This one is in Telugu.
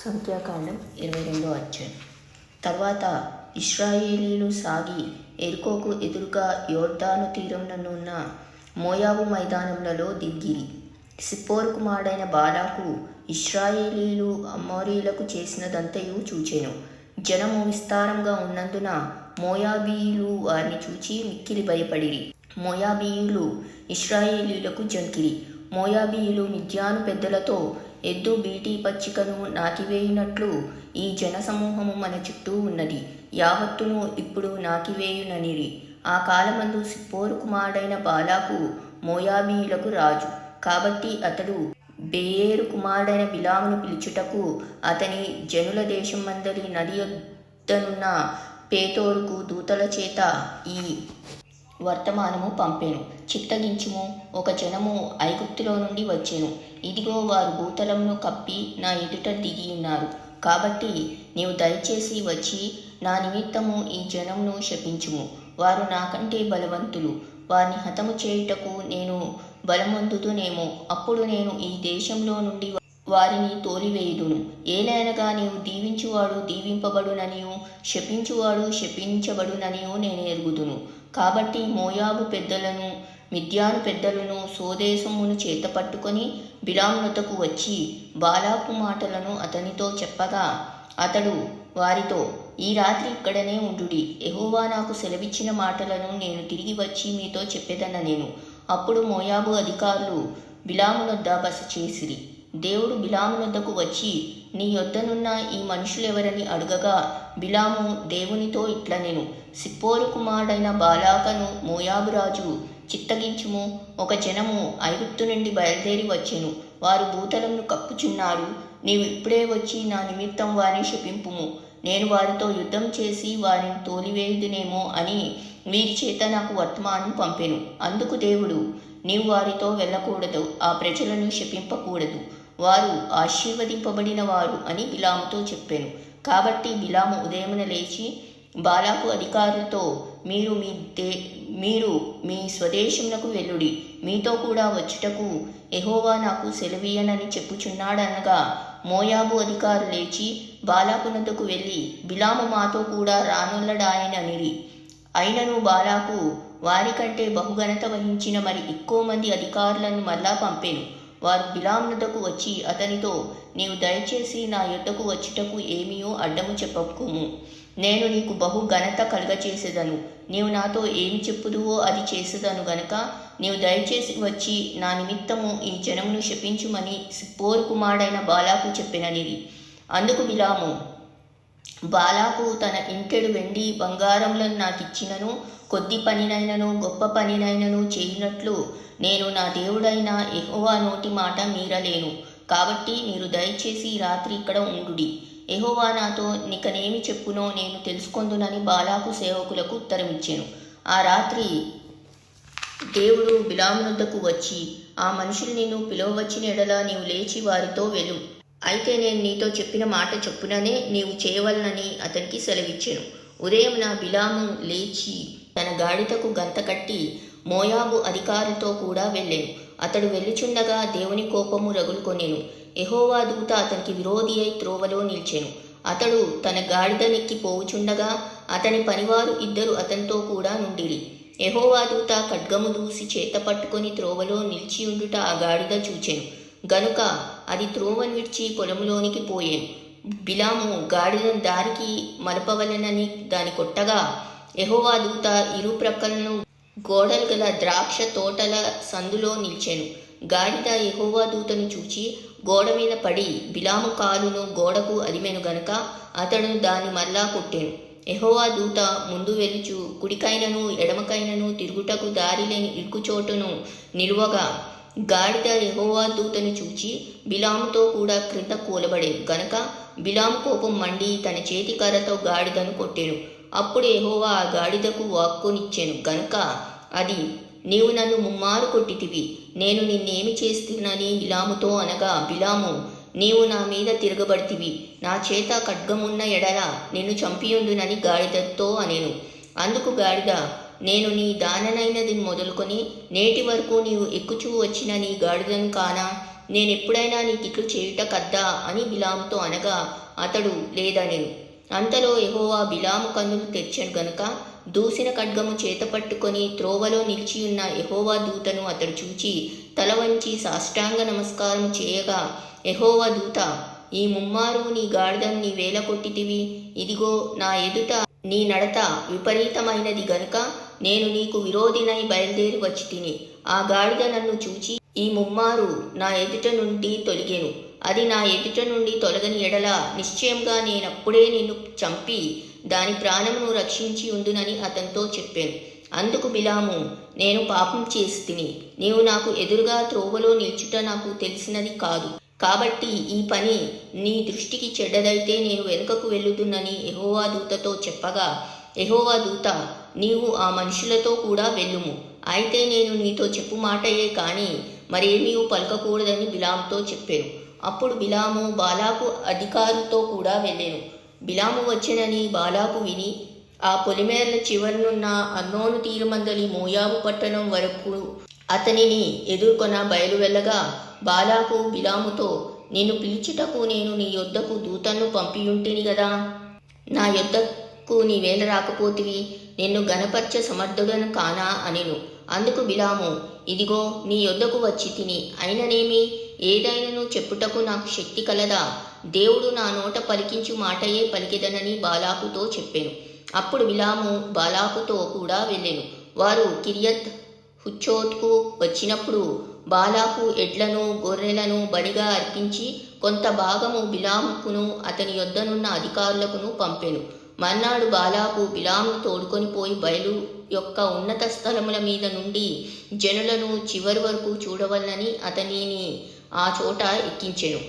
సంఖ్యాకాండం 22వ అధ్యాయం. తర్వాత ఇశ్రాయేలీలు సాగి ఎరికోకు ఎదురుగా యోర్దాను తీరముననున్న మోయాబు మైదానములలో దిగిరి. సిప్పోరు కుమారుడైన బాలాకు ఇశ్రాయేలీలు అమోరీయులకు చేసినదంతయు చూచెను. జనము విస్తారంగా ఉన్నందున మోయాబీయులు వారిని చూచి మిక్కిలి భయపడిరి. మోయాబీయులు ఇశ్రాయేలీయులకు జంకిరి. మోయాబీయులు మిద్యాను పెద్దలతో ఎద్దు బీటీ పచ్చికను నాకివేయునట్లు ఈ జనసమూహము మన చుట్టూ ఉన్నది, యావత్తును ఇప్పుడు నాకివేయుననిరి. ఆ కాలమందు సిప్పోరు కుమారుడైన బాలాకు మోయాబీయులకు రాజు. కాబట్టి అతడు బెయేరు కుమారుడైన బిలామును పిలుచుటకు అతని జనుల దేశం మందలి నది యొద్దనున్న పేతోరుకు దూతల చేత ఈ వర్తమానము పంపెను. చిత్తగించుము, ఒక జనము ఐగుప్తులో నుండి వచ్చెను. ఇదిగో వారు భూతలమును కప్పి నా ఎదుట దిగి ఉన్నారు. కాబట్టి నీవు దయచేసి వచ్చి నా నిమిత్తము ఈ జనమును శపించుము. వారు నాకంటే బలవంతులు, వారిని హతము చేయుటకు నేను బలమొందుదునేమో. అప్పుడు నేను ఈ దేశంలో నుండి వారిని తోలివేయుదును. ఏలైనగా నీవు దీవించువాడు దీవింపబడుననియు శపించువాడు శపించబడుననియు నేను ఎరుగుదును. కాబట్టి మోయాబు పెద్దలను మిద్యాను పెద్దలను స్వదేశమును చేతపట్టుకొని బిలామునొద్దకు వచ్చి బాలాకు మాటలను అతనితో చెప్పగా అతడు వారితో, ఈ రాత్రి ఇక్కడనే ఉండుడి. యెహోవా నాకు సెలవిచ్చిన మాటలను నేను తిరిగి వచ్చి మీతో చెప్పేదనెను. అప్పుడు మోయాబు అధికారులు బిలామునొద్ద బస చేసిరి. దేవుడు బిలామునొద్దకు వచ్చి నీ యొద్దనున్న ఈ మనుషులెవరని అడుగగా బిలాము దేవునితో ఇట్లనెను, సిప్పోరు కుమారుడైన బాలాకను మోయాబు రాజు చిత్తగించుము, ఒక జనము ఐగుప్తు నుండి బయలుదేరి వచ్చెను. వారు భూతలమును కప్పుచున్నారు. నీవు ఇప్పుడే వచ్చి నా నిమిత్తం వారిని శపింపుము. నేను వారితో యుద్ధం చేసి వారిని తోలివేయుదునేమో అని వీరి చేత నాకు వర్తమానం పంపెను. అందుకు దేవుడు, నీవు వారితో వెళ్ళకూడదు, ఆ ప్రజలను శపింపకూడదు, వారు ఆశీర్వదింపబడిన వారు అని బిలాముతో చెప్పాను. కాబట్టి బిలాము ఉదయమున లేచి బాలాకు అధికారులతో, మీరు మీ స్వదేశమునకు వెళ్ళుడి, మీతో కూడా వచ్చుటకు యెహోవా నాకు సెలవీయనని చెప్పుచున్నాడనగా మోయాబు అధికారులు లేచి బాలాకునొద్దకు వెళ్ళి బిలాము మాతో కూడా రానుల్లడాయననిరి. అయినను బాలాకు వారికంటే బహుఘనత వహించిన మరి ఎక్కువ మంది అధికారులను మళ్ళా పంపెను. వారు బిలామునొద్దకు వచ్చి అతనితో, నీవు దయచేసి నా యొద్దకు వచ్చుటకు ఏమీయో అడ్డము చెప్పకుము. నేను నీకు బహు ఘనత కలుగచేసేదను. నీవు నాతో ఏమి చెప్పుదువో అది చేసేదను గనక నీవు దయచేసి వచ్చి నా నిమిత్తము ఈ జనమును శపించుమని సిప్పోరు కుమారుడైన బాలాకు చెప్పిననిది. అందుకు బిలాము, బాలాకు తన ఇంటెడు వెండి బంగారములను నాకిచ్చినను కొద్ది పనినైనను గొప్ప పనినైనను చేయునట్లు నేను నా దేవుడైన యెహోవా నోటి మాట మీరలేను. కాబట్టి మీరు దయచేసి ఈ రాత్రి ఇక్కడ ఉండుడి. యెహోవా నాతో నీకనేమి చెప్పునో నేను తెలుసుకొందునని బాలాకు సేవకులకు ఉత్తరమిచ్చెను. ఆ రాత్రి దేవుడు బిలామునొద్దకు వచ్చి, ఆ మనుషులు నిన్ను పిలువవచ్చిన ఎడల నీవు లేచి వారితో వెళ్ళు. అయితే నేను నీతో చెప్పిన మాట చొప్పుననే నీవు చేయవలనని అతనికి సెలవిచ్చెను. ఉదయమున బిలాము లేచి తన గాడిదకు గంత కట్టి మోయాబు అధికారులతో కూడా వెళ్ళెను. అతడు వెళ్ళుచుండగా దేవుని కోపము రగులుకొనెను. యెహోవా దూత అతనికి విరోధి అయి త్రోవలో నిలిచెను. అతడు తన గాడిదనెక్కి పోవుచుండగా అతని పనివారు ఇద్దరు అతనితో కూడా నుండిరి. యెహోవా దూత ఖడ్గము దూసి చేత పట్టుకొని త్రోవలో నిలిచియుండుట ఆ గాడిద చూచెను గనుక అది త్రోవను విడిచి పొలంలోనికి పోయెను. బిలాము గాడిదను దారికి మలపవలెనని దాని కొట్టగా యెహోవా దూత ఇరు ప్రక్కలను గోడలు గల ద్రాక్ష తోటల సందులో నిల్చెను. గాడిద యెహోవా దూతను చూచి గోడ మీద పడి బిలాము కాలును గోడకు అదిమెను గనుక అతడు దాన్ని మరలా కొట్టెను. యెహోవా దూత ముందు వెలుచు కుడికైనను ఎడమకైనను తిరుగుటకు దారి లేని ఇరుకుచోటును నిలువగా గాడిద యెహోవా దూతను చూచి బిలాముతో కూడా క్రింద కూలబడేను గనక బిలాము కోపం మండి తన చేతి కర్రతో గాడిదను కొట్టెను. అప్పుడు యెహోవా ఆ గాడిదకు వాక్కునిచ్చెను గనుక అది, నీవు నన్ను ముమ్మారు కొట్టితివి, నేను నిన్నేమి చేస్తున్నని బిలాముతో అనగా బిలాము, నీవు నా మీద తిరగబడితివి, నా చేత ఖడ్గమున్న ఎడల నిన్ను చంపియుందునని గాడిదతో అనెను. అందుకు గాడిద, నేను నీ దాననైనది మొదలుకొని నేటి వరకు నీవు ఎక్కుచూ వచ్చిన నీ గాడిదను కానా? నేనెప్పుడైనా నీకిట్లు చేయుట కద్దా అని బిలాముతో అనగా అతడు లేదనెను. అంతలో యెహోవా బిలాము కన్నులు తెరిచెను గనుక దూసిన ఖడ్గము చేతపట్టుకొని త్రోవలో నిలిచియున్న యెహోవా దూతను అతడు చూచి తల వంచి సాష్టాంగ నమస్కారం చేయగా, యెహోవా దూత, ఈ ముమ్మారు నీ గాడిదను నీవేల కొట్టితివి? ఇదిగో నా ఎదుట నీ నడత విపరీతమైనది గనుక నేను నీకు విరోధినై బయలుదేరి వచ్చి తిని. ఆ గాడిద నన్ను చూచి ఈ ముమ్మారు నా ఎదుట నుండి తొలగెను. అది నా ఎదుట నుండి తొలగని ఎడల నిశ్చయంగా నేనప్పుడే నిన్ను చంపి దాని ప్రాణమును రక్షించి ఉందునని అతనితో చెప్పాను. అందుకు బిలాము, నేను పాపం చేసి తిని, నీవు నాకు ఎదురుగా త్రోవలో నిల్చుట నాకు తెలిసినది కాదు. కాబట్టి ఈ పని నీ దృష్టికి చెడ్డదైతే నేను వెనుకకు వెళ్ళుదునని యెహోవా దూతతో చెప్పగా, యెహోవా దూత, నీవు ఆ మనుషులతో కూడా వెళ్ళుము. అయితే నేను నీతో చెప్పు మాటయే కాని మరేమీ పలకకూడదని బిలాముతో చెప్పాను. అప్పుడు బిలాము బాలాకు అధికారులతో కూడా వెళ్ళెను. బిలాము వచ్చెనని బాలాకు విని ఆ పొలిమేర్ల చివరనున్న అర్నోను తీరమందలి మోయాబు పట్టణం వరకు అతనిని ఎదుర్కొన బయలు వెళ్ళగా, బాలాకు బిలాముతో, నిన్ను పిలుచుటకు నేను నీ యొద్దకు దూతను పంపియుంటిని గదా, నా యొద్దకు నీవేళ రాకపోతివి? నిన్ను గణపర్చ సమర్థుడను కానా అనెను. అందుకు బిలాము, ఇదిగో నీ యొద్దకు వచ్చి తిని, అయిననేమి? ఏదైనను చెప్పుటకు నాకు శక్తి కలదా? దేవుడు నా నోట పలికించు మాటయే పలికెదనని బాలాకుతో చెప్పెను. అప్పుడు బిలాము బాలాకుతో కూడా వెళ్ళెను. వారు కిరియత్ హుచ్చోత్కు వచ్చినప్పుడు బాలాకు ఎడ్లను గొర్రెలను బలిగా అర్పించి కొంత భాగము బిలాముకును అతని యొద్దనున్న అధికారులకును పంపెను. మర్నాడు బాలాకు బిలామును తోడుకొని పోయి బయలు యొక్క ఉన్నత స్థలముల మీద నుండి జనులను చివరి వరకు చూడవలనని అతనిని ఆ చోట ఎక్కించెను.